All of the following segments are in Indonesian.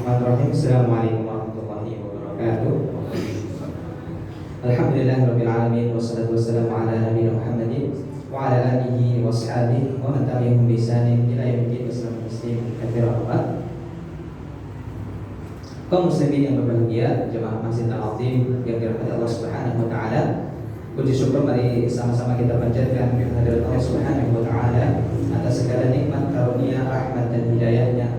Bismillahirrahmanirrahim. Assalamualaikum warahmatullahi wabarakatuh. Alhamdulillahirabbil alamin wassalatu wassalamu ala nabiyina Muhammadin wa ala alihi wa ashabihi wa man tabi'ahum bi ihsanin ila yaumil wasallam muslim katsiran wa kaum muslimin yang berbahagia, jemaah Masjid Al-Azim yang dirahmati Allah Subhanahu wa taala. Puji syukur mari sama-sama kita panjatkan kehadirat Allah Subhanahu wa taala atas segala nikmat, karunia, rahmat dan hidayahnya.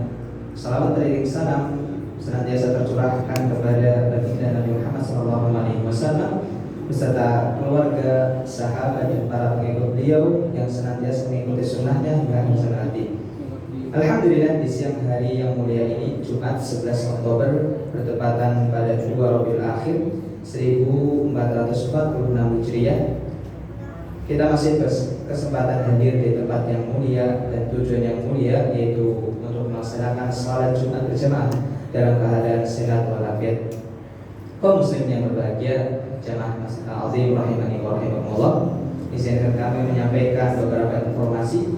Salawat dan salam senantiasa tercurahkan kepada baginda Nabi Muhammad SAW beserta keluarga, sahabat dan para pengikut beliau yang senantiasa mengikuti sunnahnya hingga akhir nanti. Alhamdulillah, di siang hari yang mulia ini, Jumat 11 Oktober bertepatan pada 2 Rabiul Akhir 1446 Hijriah, kita masih berkesempatan hadir di tempat yang mulia dan tujuan yang mulia, yaitu untuk melaksanakan salat Jumat berjamaah dalam keadaan sehat walafiat. Kaum muslim yang berbahagia, jamaah Masjid Al-Azim rahimani wa rahimakumullah, izinkan kami menyampaikan beberapa informasi.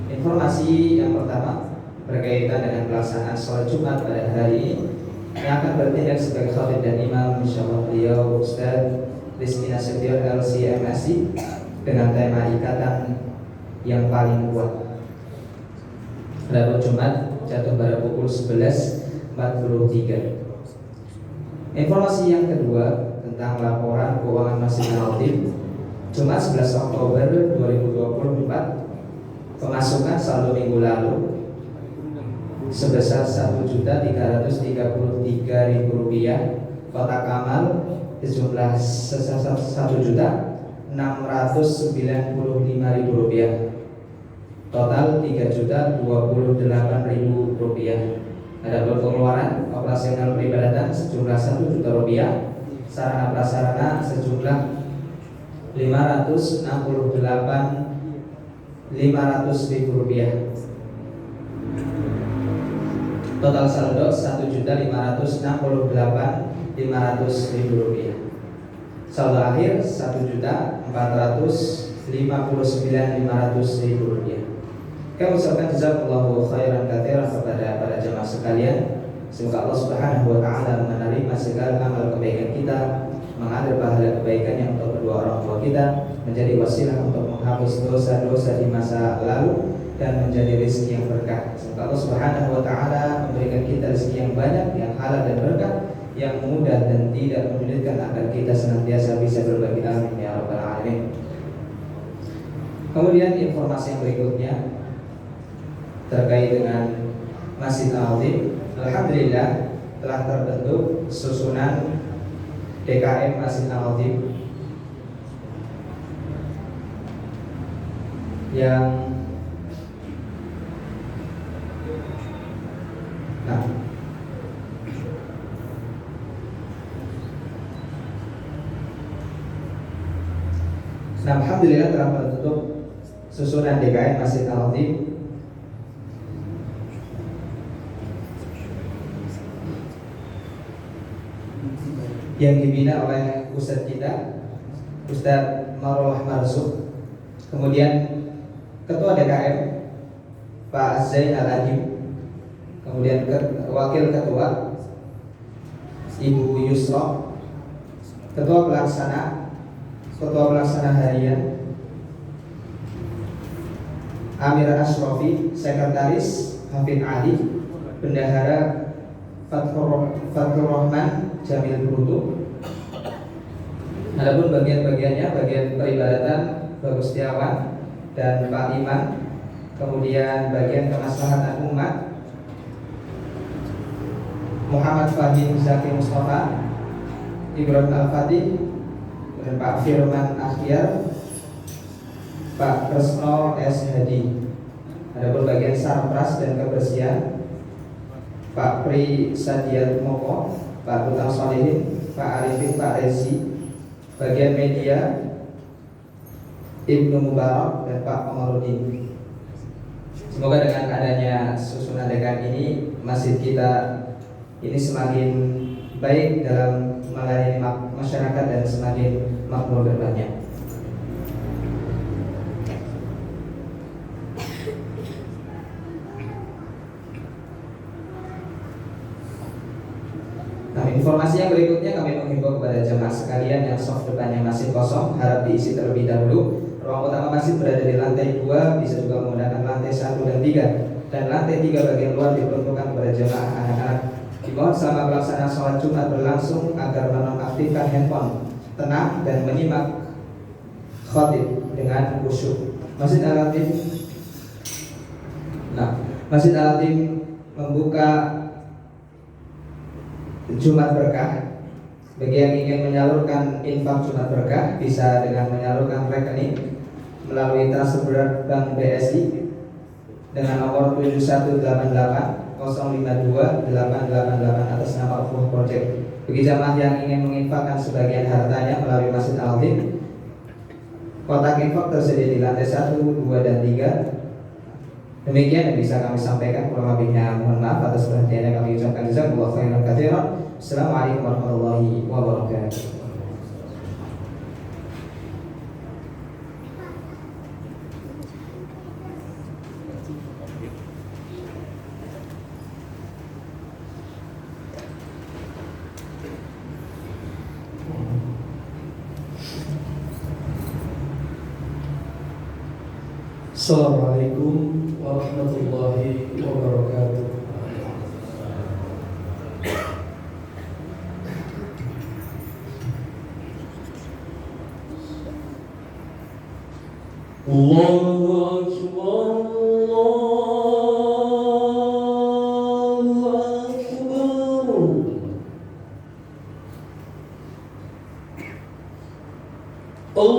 Informasi yang pertama berkaitan dengan pelaksanaan salat Jumat pada hari ini, yang akan bertindak sebagai khatib dan imam insyaallah beliau Ustaz Rizky Nasution LC-MSc dengan tema ikatan yang paling kuat. Pada Jumat jatuh pada pukul 11.43. Informasi yang kedua tentang laporan keuangan Masjid Al-Azim Jumat 11 Oktober 2024, pemasukan saldo minggu lalu sebesar Rp1.333.000, kotak amal sejumlah Rp1.695.000, total Rp3.028.000. Adapun pengeluaran operasional peribadatan sejumlah Rp1.000.000, sarana prasarana sejumlah Rp568.500.000. Total saldo Rp1.568.500.000. Saldo akhir Rp1.459.500.000. Kami ucapkan jazakallahu khairan katsiran kepada para jemaah sekalian. Semoga Allah Subhanahu wa taala menerima segala amal kebaikan kita, mengalir pahala kebaikannya untuk kedua orang tua kita, menjadi wasilah untuk menghapus dosa-dosa di masa lalu dan menjadi rezeki yang berkah. Semoga Allah Subhanahu wa taala memberikan kita rezeki yang banyak, yang halal dan berkah, yang mudah dan tidak menyulitkan, agar kita senantiasa bisa berbagi. Amin ya rabbal alamin. Kemudian informasi yang berikutnya terkait dengan Masjid Al-Azim. Alhamdulillah telah terbentuk susunan DKM Masjid Al-Azim yang alhamdulillah telah terbentuk susunan DKM Masjid Al-Azim yang dibina oleh Ustadz kita, Ustadz Marwah Marsuk. Kemudian Ketua DKM Pak Zain Al-Adib. Kemudian Wakil Ketua Ibu Yusra. Ketua Pelaksana Harian Amir Ashrafi. Sekretaris Hafid Ali. Bendahara Fathur Rahman Jamil Brutu. Adapun bagian-bagiannya, bagian peribadatan Bagus Setiawan dan Pak Iman. Kemudian bagian kemaslahatan umat Muhammad Fahim Zaki Mustafa, Ibrahim Al-Fatih, dan Pak Firman Akhyar, Pak Kresno S. Hadi. Adapun bagian sarpras dan kebersihan Pak Pri Sadiat Moko, Pak Utang Solihin, Pak Arifin, Pak Rezi. Bagian media Ibnu Mubarak dan Pak Komarudin. Semoga dengan adanya susunan DKM ini, masjid kita ini semakin baik dalam melayani masyarakat dan semakin makmur berbanyak. Nah, informasi yang berikutnya kami menghimbau kepada jemaah sekalian yang soft depannya masih kosong, harap diisi terlebih dahulu. Ruang utama masjid berada di lantai 2, bisa juga menggunakan lantai 1 dan 3. Dan lantai 3 bagian luar diperuntukkan kepada jemaah anak-anak. Dimohon selama pelaksanaan sholat Jumat berlangsung agar menonaktifkan handphone, tenang dan menyimak khotib dengan khusyuk. Masjid Al-Atim. Nah, Masjid Al-Atim membuka Jumat berkah. Bagi yang ingin menyalurkan infak Jumat berkah bisa dengan menyalurkan rekening melalui transfer Bank BSI dengan nomor 71880528888 atas nama Ukhuwah Project. Bagi jamaah yang ingin menginfakkan sebagian hartanya melalui Masjid Al-Atim, kotak infak tersedia di lantai 1, 2, dan 3. Demikian yang bisa kami sampaikan, kurang lebihnya mohon maaf atas perhatiannya. Kami ucapkan jazakallahu khairan katsiran. Assalamualaikum warahmatullahi wabarakatuh. Assalamualaikum warahmatullahi wabarakatuh. Allahu Akbar, Allahu Akbar.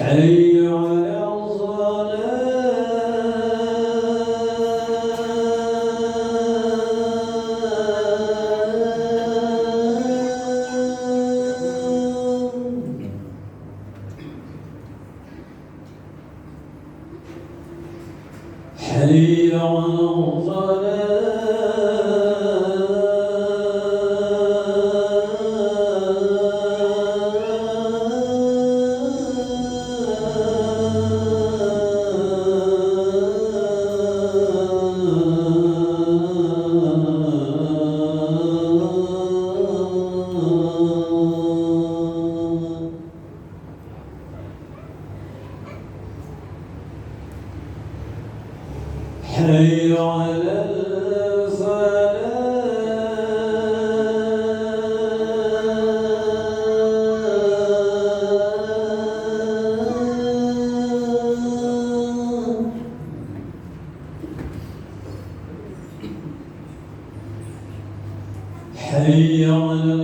حي على الصلاة. حي على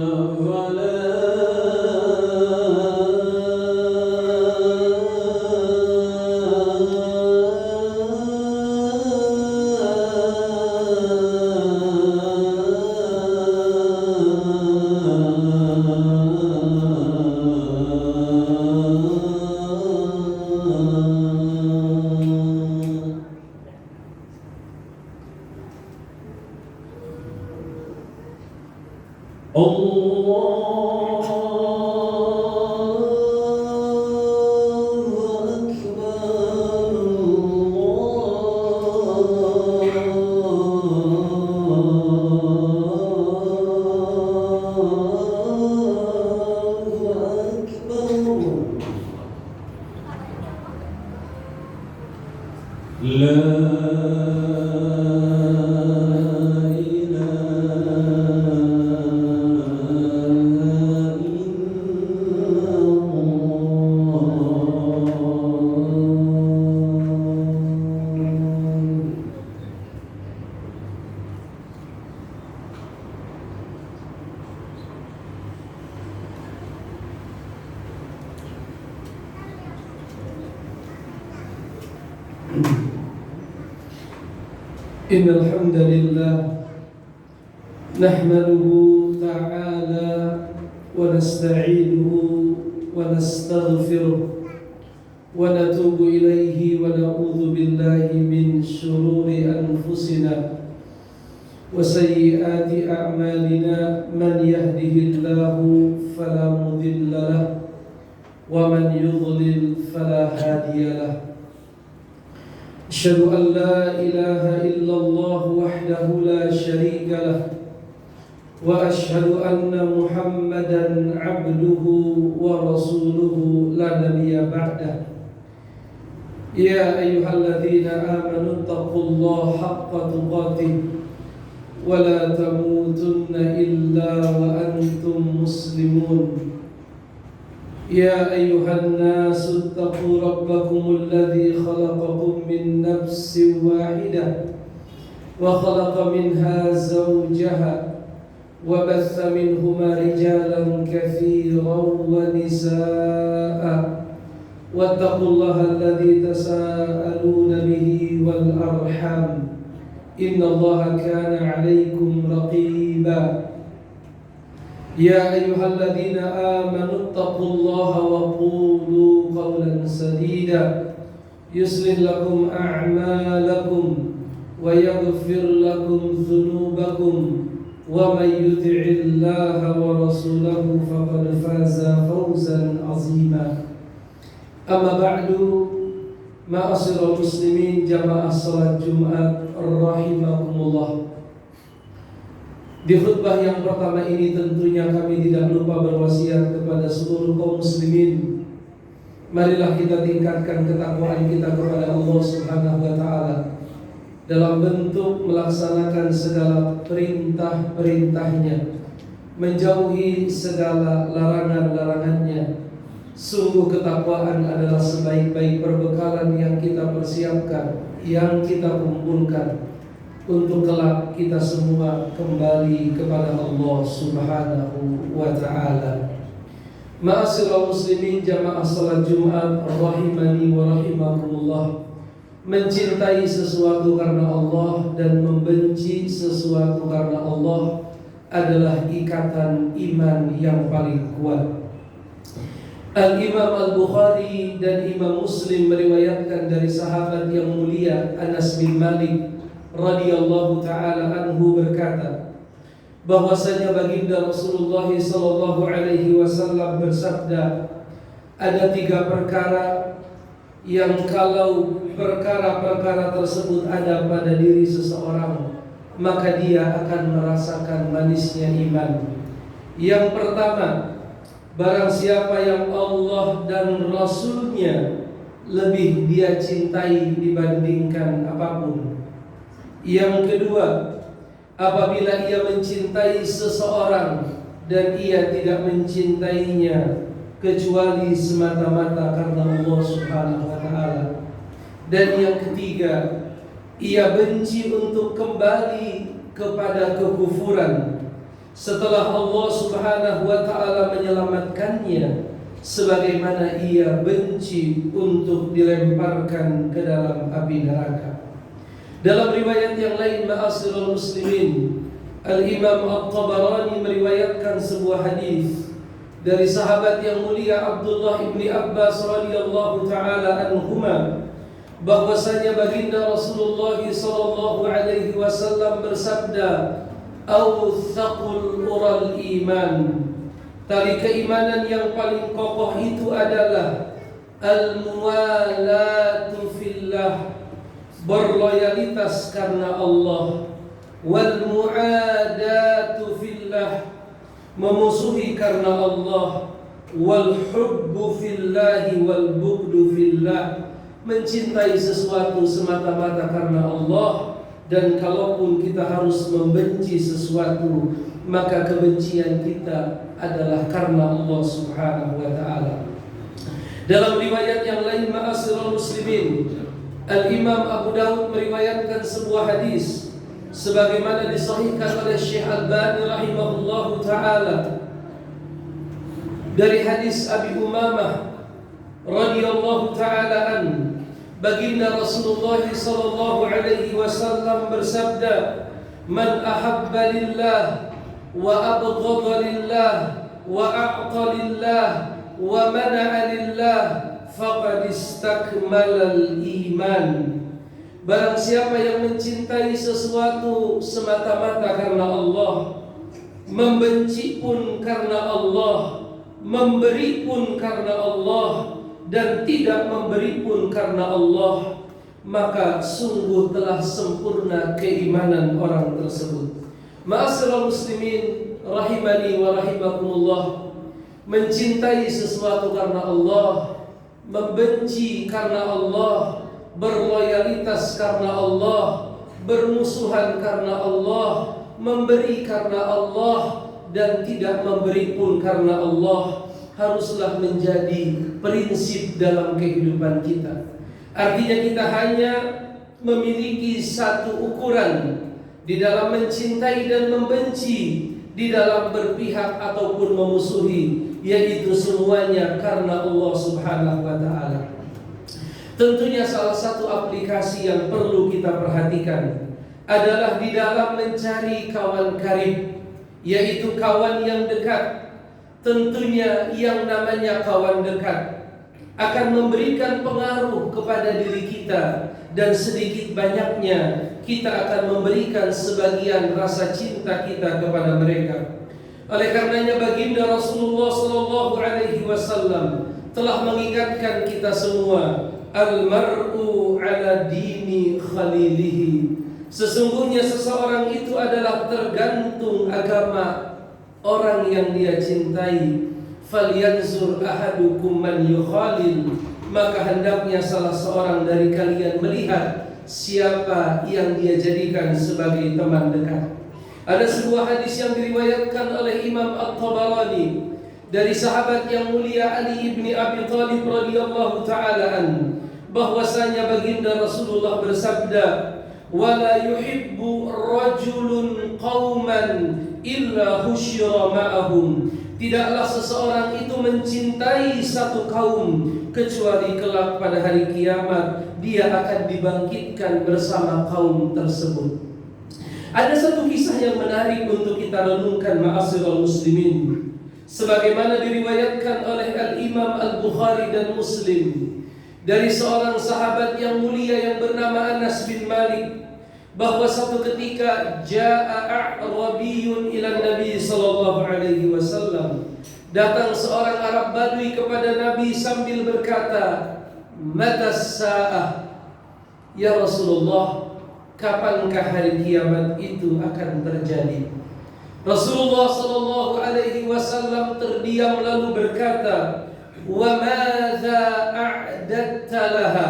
إن الحمد لله نحمده تعالى ونستعينه ونستغفره ونتوب إليه ونعوذ بالله من شرور أنفسنا وسيئات أعمالنا من يهده الله فلا مضل له ومن يضلل فلا هادي له أشهد أن لا إله إلا الله وحده لا شريك له وأشهد أن محمدا عبده ورسوله لا نبي بعده يا أيها الذين آمنوا اتقوا الله حق تقاته ولا تموتن إلا وأنتم مسلمون يا أيها الناس اتقوا ربكم الذي خلقكم من نفس واحدة وخلق منها زوجها وبث منهما رجالا كثيرا ونساء واتقوا الله الذي تساءلون به والأرحام إن الله كان عليكم رقيبا يا أيها الذين آمنوا اتقوا الله وقولوا قولا سديدا يصلح لكم أعمالكم ويغفر لكم ذنوبكم ومن يطع الله ورسوله فقد فاز فوزا عظيما أما بعد معاشر المسلمين جماعة صلاة Jumat rahimakumullah. Di khutbah yang pertama ini tentunya kami tidak lupa berwasiat kepada seluruh kaum muslimin. Marilah kita tingkatkan ketakwaan kita kepada Allah Subhanahu wa taala dalam bentuk melaksanakan segala perintah-perintahnya, menjauhi segala larangan-larangannya. Sungguh ketakwaan adalah sebaik-baik perbekalan yang kita persiapkan, yang kita kumpulkan untuk kelak kita semua kembali kepada Allah Subhanahu wa ta'ala. Ma'asyiral muslimin jamaah salat Jumat rahimani wa rahimakumullah. Mencintai sesuatu karena Allah dan membenci sesuatu karena Allah adalah ikatan iman yang paling kuat. Al-Imam Al-Bukhari dan Imam Muslim meriwayatkan dari sahabat yang mulia Anas bin Malik radhiyallahu taala anhu berkata bahwasanya baginda Rasulullah sallallahu alaihi wasallam bersabda, ada 3 perkara yang kalau perkara-perkara tersebut ada pada diri seseorang maka dia akan merasakan manisnya iman. Yang pertama, barang siapa yang Allah dan Rasulnya lebih dia cintai dibandingkan apapun. Yang kedua, apabila ia mencintai seseorang dan ia tidak mencintainya kecuali semata-mata karena Allah Subhanahu wa ta'ala. Dan yang ketiga, ia benci untuk kembali kepada kekufuran setelah Allah Subhanahu wa taala menyelamatkannya, sebagaimana ia benci untuk dilemparkan ke dalam api neraka. Dalam riwayat yang lain, ma'asyiral muslimin, Al-Imam At-Tabarani meriwayatkan sebuah hadis dari sahabat yang mulia Abdullah ibni Abbas radhiyallahu taala anhuma, bahwasanya baginda Rasulullah sallallahu alaihi wasallam bersabda, "Awthaqul ural iman." Tali keimanan yang paling kokoh itu adalah al-muwalatu fillah, berloyalitas karena Allah, wal muadatu fillah, memusuhi karena Allah, wal hubbu fillahi wal bughdu fillah, mencintai sesuatu semata-mata karena Allah, dan kalaupun kita harus membenci sesuatu, maka kebencian kita adalah karena Allah Subhanahu wa taala. Dalam riwayat yang lain, ma'asyiral muslimin, Al-Imam Abu Dawud meriwayatkan sebuah hadis sebagaimana disahihkan oleh Syekh Albani rahimahullahu taala dari hadis Abi Umamah radhiyallahu taala an, baginda Rasulullah sallallahu alaihi wasallam bersabda, "Man ahabba lillah wa abghadha lillah wa a'ta lillah wa mana'a lillah faqad istakmalal iman." Barang siapa yang mencintai sesuatu semata-mata karena Allah, membenci pun karena Allah, memberi pun karena Allah, dan tidak memberi pun karena Allah, maka sungguh telah sempurna keimanan orang tersebut. Ma'asyiral muslimin rahimani wa rahimakumullah, mencintai sesuatu karena Allah, membenci karena Allah, berloyalitas karena Allah, bermusuhan karena Allah, memberi karena Allah, dan tidak memberi pun karena Allah, haruslah menjadi prinsip dalam kehidupan kita. Artinya kita hanya memiliki satu ukuran di dalam mencintai dan membenci, di dalam berpihak ataupun memusuhi, yaitu semuanya karena Allah Subhanahu wa taala. Tentunya salah satu aplikasi yang perlu kita perhatikan adalah di dalam mencari kawan karib, yaitu kawan yang dekat. Tentunya yang namanya kawan dekat akan memberikan pengaruh kepada diri kita, dan sedikit banyaknya kita akan memberikan sebagian rasa cinta kita kepada mereka. Oleh karenanya baginda Rasulullah sallallahu alaihi wasallam telah mengingatkan kita semua, al-mar'u ala dini khalilihi. Sesungguhnya seseorang itu adalah tergantung agama orang yang dia cintai. Falyanzur ahadukum man yukhalil, maka hendaknya salah seorang dari kalian melihat siapa yang dia jadikan sebagai teman dekat. Ada sebuah hadis yang diriwayatkan oleh Imam At-Tabarani dari sahabat yang mulia Ali ibni Abi Thalib radhiyallahu taala an, bahwasanya baginda Rasulullah bersabda, "Wala yuhibbu rajulun qauman illa husyira ma'ahum." Tidaklah seseorang itu mencintai satu kaum kecuali kelak pada hari kiamat dia akan dibangkitkan bersama kaum tersebut. Ada satu kisah yang menarik untuk kita renungkan, ma'asyiral muslimin, sebagaimana diriwayatkan oleh Al-Imam Al-Bukhari dan Muslim dari seorang sahabat yang mulia yang bernama Anas bin Malik, bahwa satu ketika jaa a'rabiyyun ila Nabi sallallahu alaihi wasallam, datang seorang Arab Badui kepada Nabi sambil berkata, "Matas sa'ah?" Ya Rasulullah, kapankah hari kiamat itu akan terjadi? Rasulullah sallallahu alaihi wasallam terdiam lalu berkata, "Wa madza a'dadta laha?"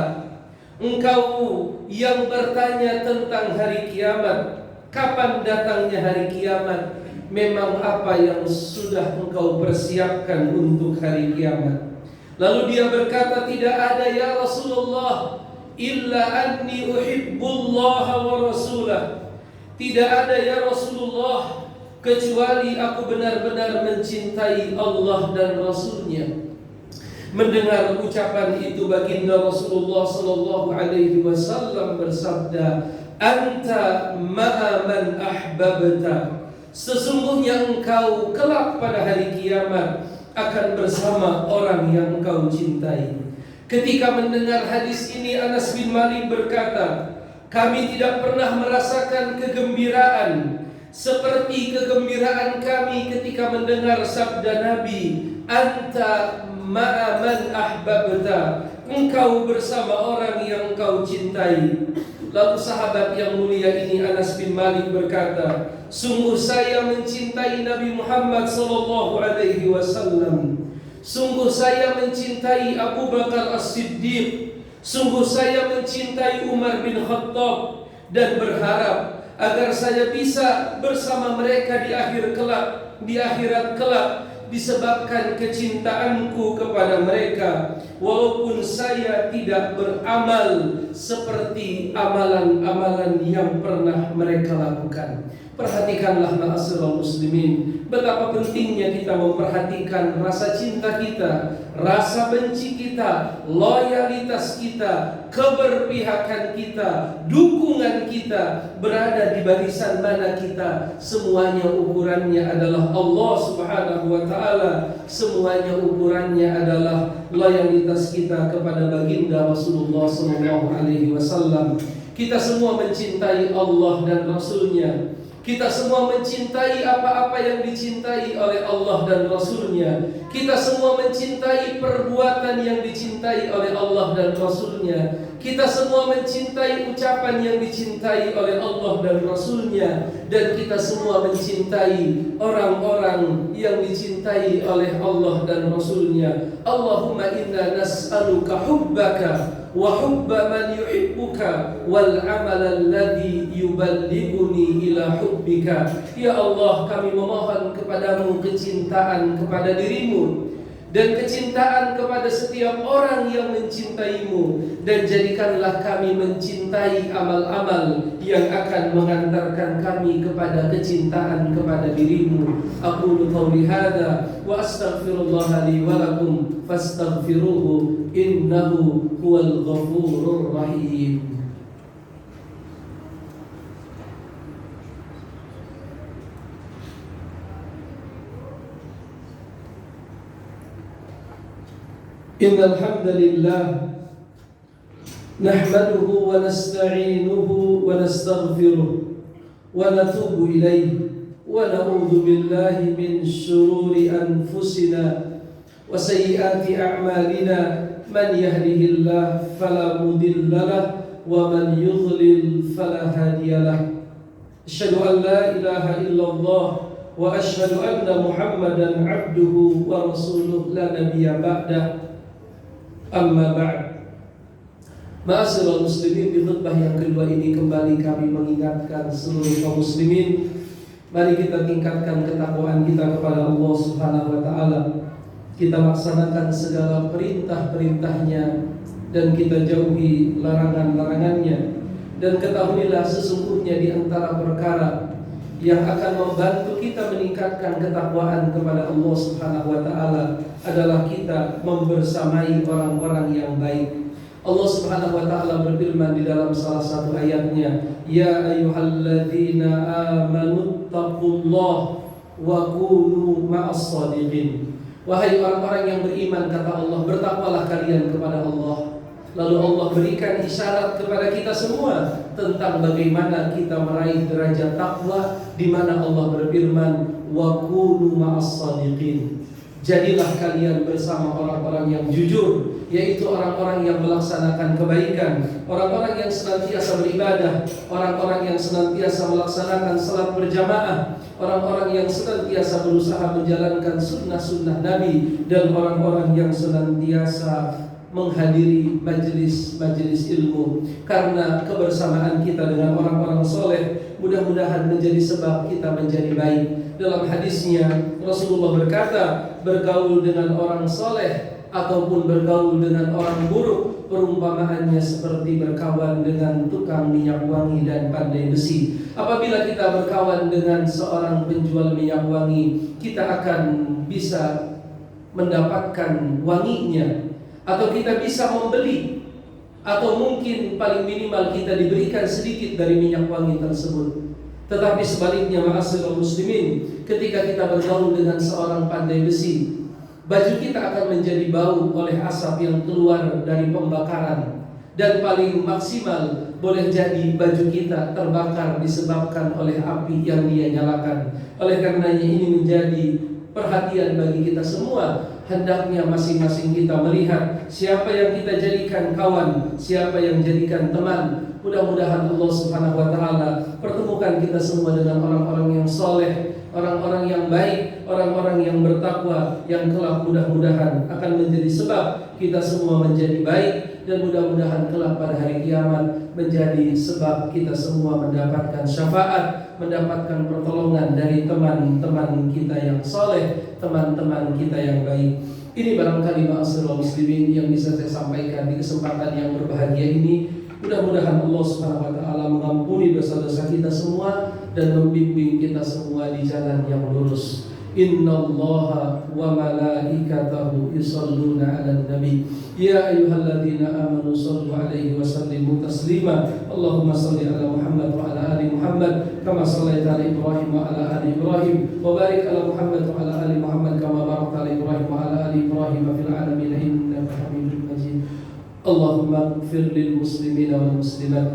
Engkau yang bertanya tentang hari kiamat, kapan datangnya hari kiamat, memang apa yang sudah engkau persiapkan untuk hari kiamat? Lalu dia berkata, "Tidak ada ya Rasulullah, illa anni uhibbullaha wa rasulah." Tidak ada ya Rasulullah, kecuali aku benar-benar mencintai Allah dan Rasul-Nya. Mendengar ucapan itu, baginda Rasulullah sallallahu alaihi wasallam bersabda, "Anta ma'a man ahbabta." Sesungguhnya engkau kelak pada hari kiamat akan bersama orang yang engkau cintai. Ketika mendengar hadis ini, Anas bin Malik berkata, kami tidak pernah merasakan kegembiraan seperti kegembiraan kami ketika mendengar sabda Nabi, "Anta ma'a man ahbabta." Engkau bersama orang yang engkau cintai. Lalu sahabat yang mulia ini, Anas bin Malik, berkata, sungguh saya mencintai Nabi Muhammad sallallahu alaihi wasallam. Sungguh saya mencintai Abu Bakar As-Siddiq. Sungguh saya mencintai Umar bin Khattab dan berharap agar saya bisa bersama mereka di akhirat kelak disebabkan kecintaanku kepada mereka, walaupun saya tidak beramal seperti amalan-amalan yang pernah mereka lakukan. Perhatikanlah ma'asyiral muslimin, betapa pentingnya kita memperhatikan rasa cinta kita, rasa benci kita, loyalitas kita, keberpihakan kita, dukungan kita berada di barisan mana kita. Semuanya ukurannya adalah Allah Subhanahu wa taala. Semuanya ukurannya adalah loyalitas kita kepada baginda Rasulullah sallallahu alaihi wasallam. Kita semua mencintai Allah dan Rasul-Nya. Kita semua mencintai apa-apa yang dicintai oleh Allah dan Rasul-Nya. Kita semua mencintai perbuatan yang dicintai oleh Allah dan Rasul-Nya. Kita semua mencintai ucapan yang dicintai oleh Allah dan Rasul-Nya. Dan kita semua mencintai orang-orang yang dicintai oleh Allah dan Rasul-Nya. Allahumma inna nas'aluka hubbaka wa hubba man yuhibbuka wal amal alladhi yuballighuni ila hubbika. Ya Allah, kami memohon kepadamu kecintaan kepada dirimu dan kecintaan kepada setiap orang yang mencintaimu, dan jadikanlah kami mencintai amal-amal yang akan mengantarkan kami kepada kecintaan kepada dirimu. Aqulu qawli hadza wa astaghfirullah li wa lakum fastaghfiruhu innahu huwal ghafurur rahim. Innal hamdalillah nahmaduhu wa nasta'inuhu wa nastaghfiruh wa natubu ilayhi wa na'udzu billahi min shururi anfusina wa sayyiati a'malina. Man yahdihillahu fala mudilla lahu wa man yudlil fala hadiya lahu. Asyhadu an la ilaha illallah wa asyhadu anna Muhammadan 'abduhu wa rasuluh la nabiyya ba'dah. Amma ba'd. Ma'asyiral muslimin, di khutbah yang kedua ini kembali kami mengingatkan seluruh kaum muslimin, mari kita tingkatkan ketakwaan kita kepada Allah Subhanahu wa taala. Kita laksanakan segala perintah-perintahnya dan kita jauhi larangan-larangannya. Dan ketahuilah sesungguhnya di antara perkara yang akan membantu kita meningkatkan ketakwaan kepada Allah Subhanahu wa taala adalah kita membersamai orang-orang yang baik. Allah Subhanahu wa taala berfirman di dalam salah satu ayatnya, ya ayyuhalladzina amanu taqullaha wa kunu ma'as shadiqin. Wahai orang-orang yang beriman, kata Allah, bertakwalah kalian kepada Allah. Lalu Allah berikan isyarat kepada kita semua tentang bagaimana kita meraih derajat takwa, di mana Allah berfirman, wa kunu ma'as shadiqin. Jadilah kalian bersama orang-orang yang jujur, yaitu orang-orang yang melaksanakan kebaikan, orang-orang yang senantiasa beribadah, orang-orang yang senantiasa melaksanakan salat berjamaah, orang-orang yang senantiasa berusaha menjalankan sunnah-sunnah Nabi, dan orang-orang yang senantiasa menghadiri majelis-majelis ilmu. Karena kebersamaan kita dengan orang-orang soleh mudah-mudahan menjadi sebab kita menjadi baik. Dalam hadisnya Rasulullah berkata, bergaul dengan orang soleh ataupun bergaul dengan orang buruk, perumpamaannya seperti berkawan dengan tukang minyak wangi dan pandai besi. Apabila kita berkawan dengan seorang penjual minyak wangi, kita akan bisa mendapatkan wanginya, atau kita bisa membeli, atau mungkin paling minimal kita diberikan sedikit dari minyak wangi tersebut. Tetapi sebaliknya, ma'asyiral muslimin, ketika kita bergaul dengan seorang pandai besi, baju kita akan menjadi bau oleh asap yang keluar dari pembakaran, dan paling maksimal boleh jadi baju kita terbakar disebabkan oleh api yang dia nyalakan. Oleh karenanya ini menjadi perhatian bagi kita semua. Hendaknya masing-masing kita melihat siapa yang kita jadikan kawan, siapa yang jadikan teman. Mudah-mudahan Allah Subhanahu wa taala pertemukan kita semua dengan orang-orang yang soleh, orang-orang yang baik, orang-orang yang bertakwa, yang kelak mudah-mudahan akan menjadi sebab kita semua menjadi baik, dan mudah-mudahan kelak pada hari kiamat menjadi sebab kita semua mendapatkan syafaat, mendapatkan pertolongan dari teman-teman kita yang soleh, teman-teman kita yang baik. Ini barangkali ma'asyiral muslimin yang bisa saya sampaikan di kesempatan yang berbahagia ini. Mudah-mudahan Allah Subhanahu wa taala mengampuni dosa-dosa kita semua dan membimbing kita semua di jalan yang lurus. Innallaha wa malaikatahu yusholluna 'alan nabi ya ayyuhalladzina amanu shallu 'alaihi wa sallimu taslima. Allahumma shalli 'ala Muhammad wa 'ala ali Muhammad kama shallaita 'ala Ibrahim wa 'ala ali Ibrahim wa barik 'ala Muhammad wa 'ala ali Muhammad kama barakta 'ala Ibrahim wa 'ala ali Ibrahim fil 'alamin innaka Hamidum Majid. Allahumma ighfir lil muslimina wal muslimat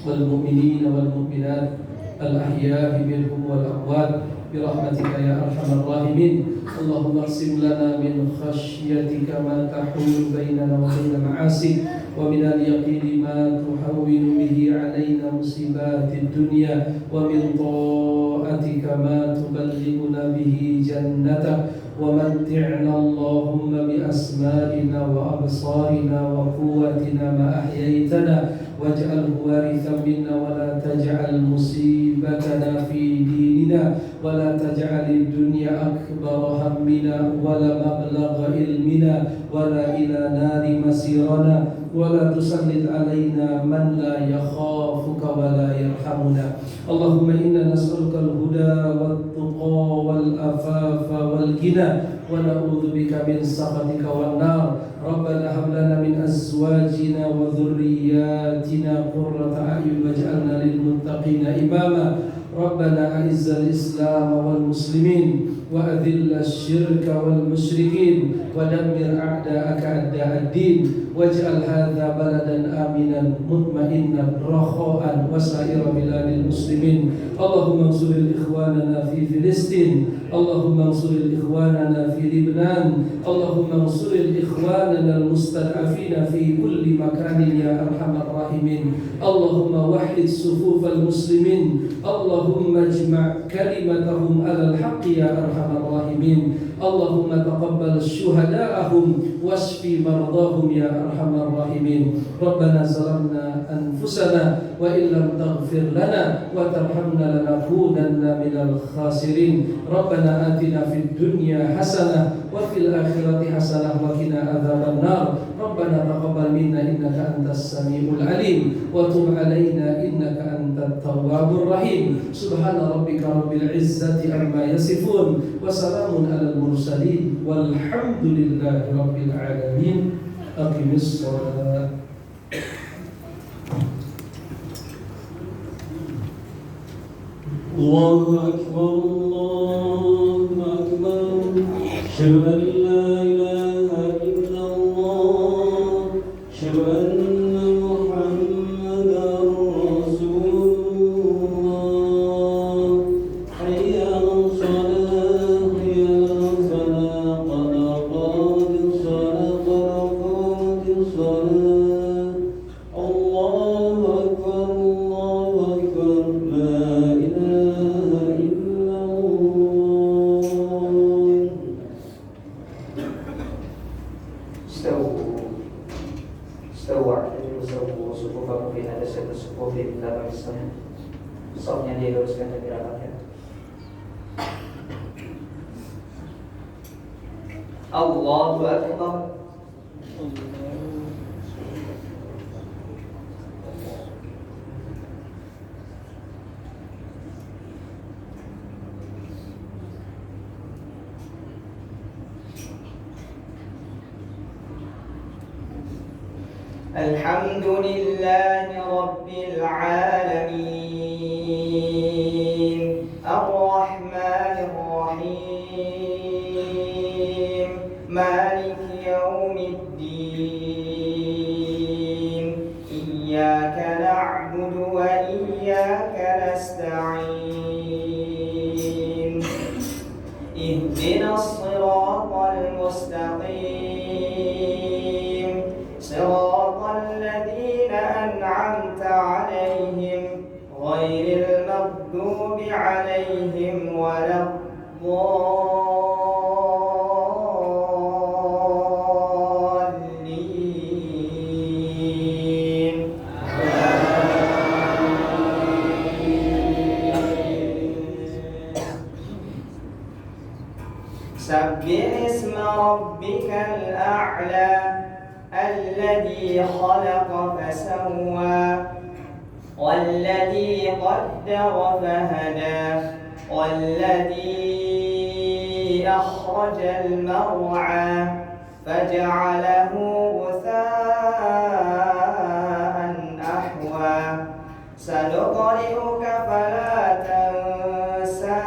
wal mu'minina wal mu'minat al ahya'i minhum wal amwat birahmatika ya arhamar rahimin. Allahumma qsim lana min khashyatika ma tahulu bainana wa baina ma'asi wa min al-yaqini ma tuhawwinu bihi 'alaina musibatid dunya wa min ta'atika ma tuballighuna bihi jannatak wa matti'na Allahumma bi asma'ina wa absarina wa quwwatina ma ahyaytana waj'alhu warithan minna wa la taj'al musibatana fi dinina wa la taj'alid dunya akbara hammina wa la mablagha ilmina wa la ila nari masirana wa la tusallid alaina man la yakhafuka wa la yarhamuna. Allahumma inna nas'aluka al-huda wat-tuqa wal-afafa wal-ghina wa na'udzu bika min sakhatika wan-nar. Rabbana hab lana min azwajina wa dhurriyyatina qurrata a'yun waj'alna lil muttaqina imama. Rabbana a'izzal Islam wal muslimin wa adhillal syirka wal musyrikin wa dammir a'da'aka a'da'ad din waj'al hadha baladan aminan mutma'innan rakha'an wa sa'ira biladil muslimin. Allahumma ansuril ikhwanana fi Filistin, Allahumma ansuril ikhwanana fi Lebanon, Allahumma ansuril ikhwanana al-mustad'afina fi kulli makanin ya arhamar rahimin. Allahumma wahhid sufufal muslimin, Allahumma ijma' kalimatahum 'alal haqqi ya arhamar rahimin. Allahumma taqabbal syuhada'ahum washfi mardahum ya arhamar rahimin. Rabbana zalamna anfusana wa illam taghfir lana wa tarhamna lanakunanna minal khasirin. Rabbana atina fid dunya hasanah wa fil akhirati hasanah wa qina adzaban nar. Rabbana taqabbal minna innaka antas samiul alim wa tub alaina innaka antat tawwabur rahim. Subhana rabbika rabbil izzati amma yasifun wa salamun alal mursalin walhamdulillahi rabbil alamin. Aqimis shalah. Allahu akbar, Allahu akbar. Asyhadu an la ilaha illallah, asyhadu anna Muhammadar Rasulullah. Hayya 'alas shalah, hayya 'alas falah, qad qamatis shalah, qad qamatis shalah. Allahu akbar, Allahu akbar. La ilaha illallah. استووا اعتدلوا سووا صفوفكم في هذا الشكل الصفوف لا الصلاة. Sofnya dia luruskan dan dirapatkan. Allahu Akbar. الحمد لله رب العالمين الرحمن الرحيم مالك يوم الدين إياك نعبد وإياك نستعين اهدنا الصراط المستقيم صراط الذين أنعمت عليهم غير المغضوب عليهم ولا الضالين سبح اسم ربك الأعلى الذي خلق فسوى والذي قدر فهدى والذي أخرج المرعى فجعله غثاء أحوى سنقرئك فلا تنسى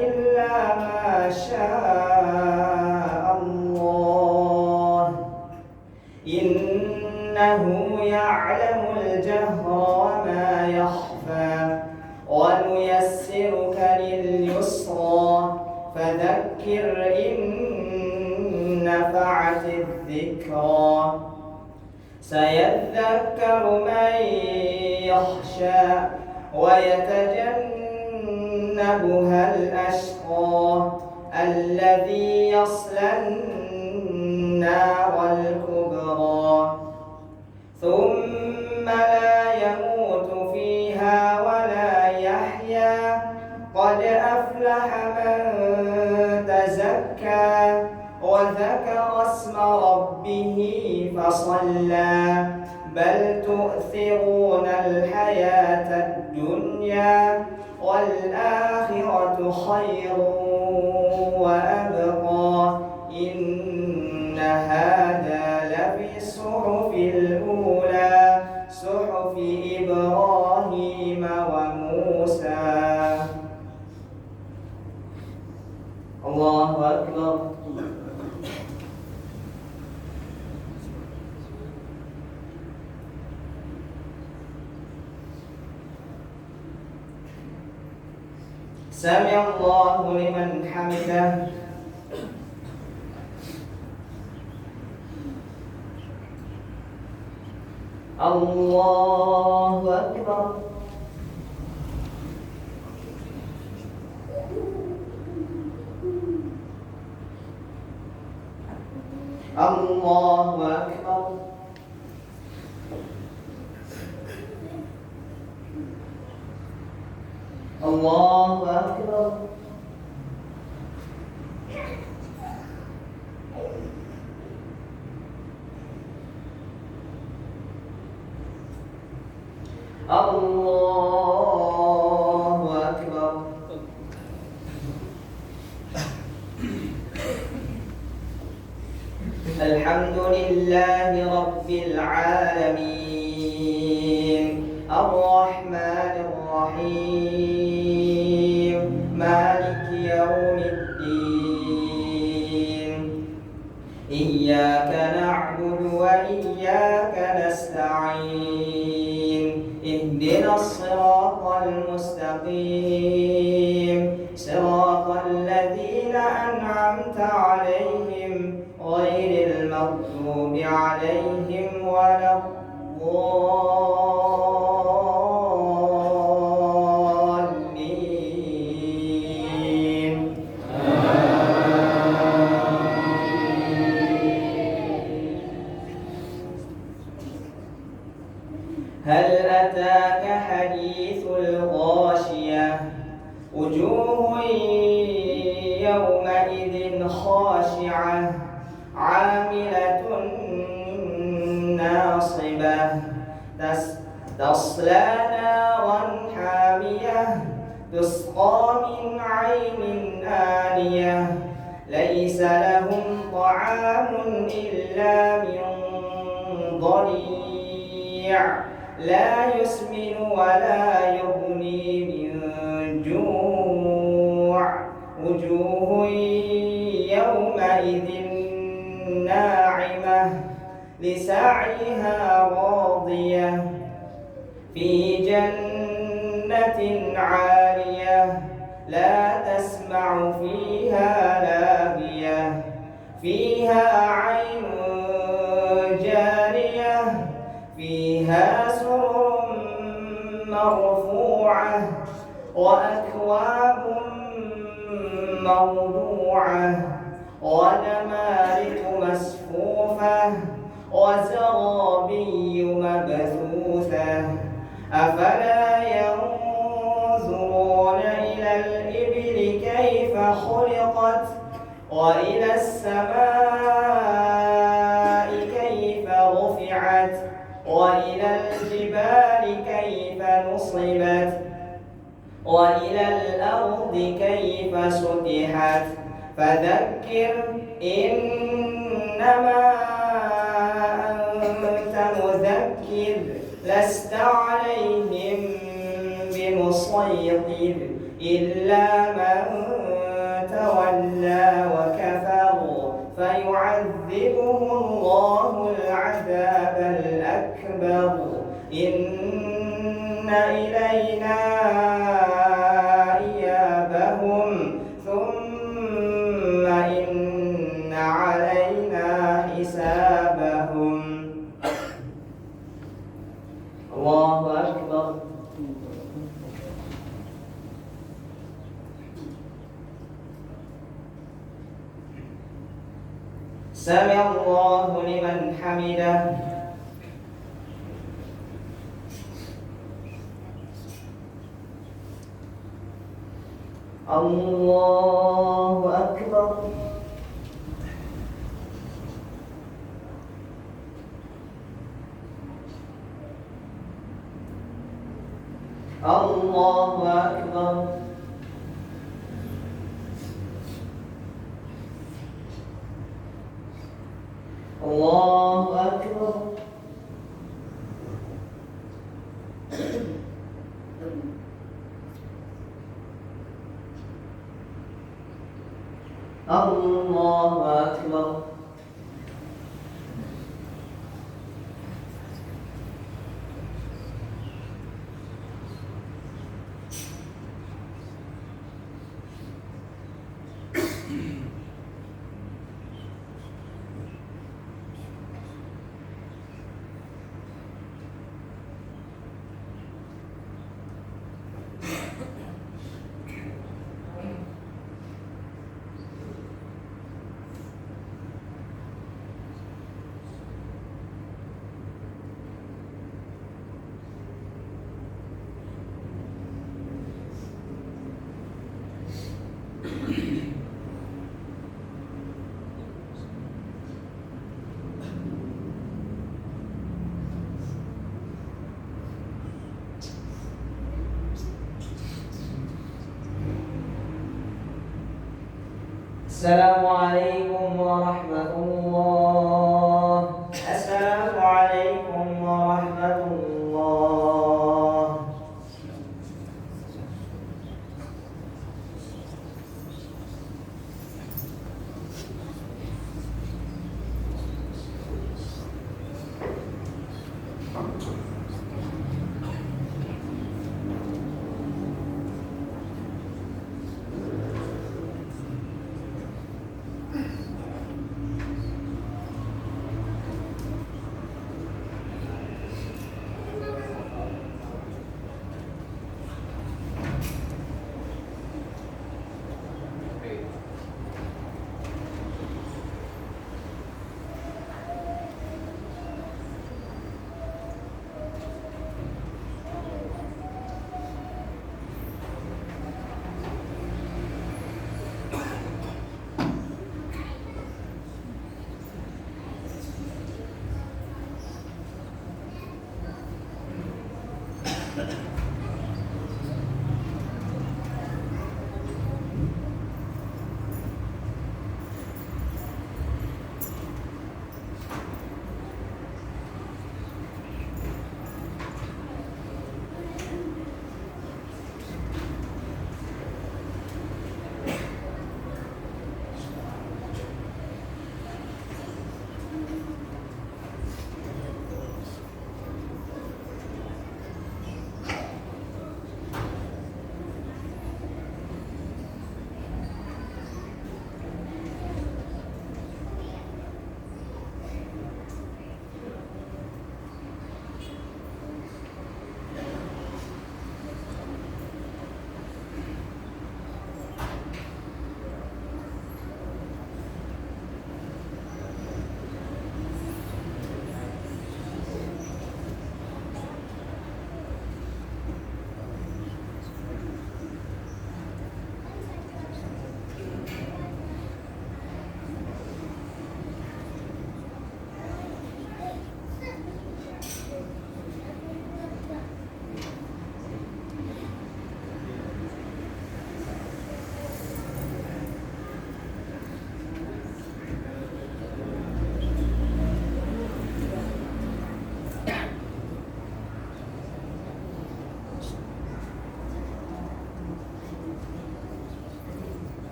إلا ما شاء الله إنه يعلم الجهر وما يخفى ونيسرك لليسرى فذكر إن نفعت الذكرى سيذكر من يخشى ويتجنبها الأشقى الذي يصلى النار الكبرى ثم لا يموت فيها ولا يحيا قد أفلح من تزكى وذكر اسم ربه فصلى بل تؤثرون الحياة الدنيا والآخرة خير وأبقى إن هذا لفي الصحف الأولى صحف إبراهيم وموسى الله أكبر سمع الله لمن حمده الله أكبر الله أكبر الله أكبر الله أكبر الحمد لله رب العالمين الرحمن الرحيم مالك يوم الدين إياك نعبد وإياك نستعين اهدنا الصراط المستقيم صراط الذين أنعمت عليهم غير المغضوب عليهم ولا الضالين هل أتاك حديث الغاشية وجوه يومئذ خاشعة عاملة حاصبة تصلى نارا حامية تسقى من عين آنية ليس لهم طعام إلا من ضريع لا يسمن ولا يغني من جوع وجوه يومئذ ناعمة لسعيها راضية في جنة عالية لا تسمع فيها لاغية فيها عين جارية فيها سرر مرفوعة وأكواب موضوعة ونمارق مصفوفة وزرابي مبثوثة أفلا ينظرون إلى الإبل كيف خلقت وإلى السماء كيف رفعت وإلى الجبال كيف نصبت وإلى الأرض كيف سطحت فذكر إنما أنت مذكر لست عليهم بمسيطر إلا من تولى وكفر فيعذبه الله العذاب الأكبر إن إلينا إيابهم ثم إن علينا حسابهم الله أكبر. سمع الله لمن حمده. الله أكبر. الله أكبر. الله أكبر. الله أكبر. السلام عليكم ورحمة الله.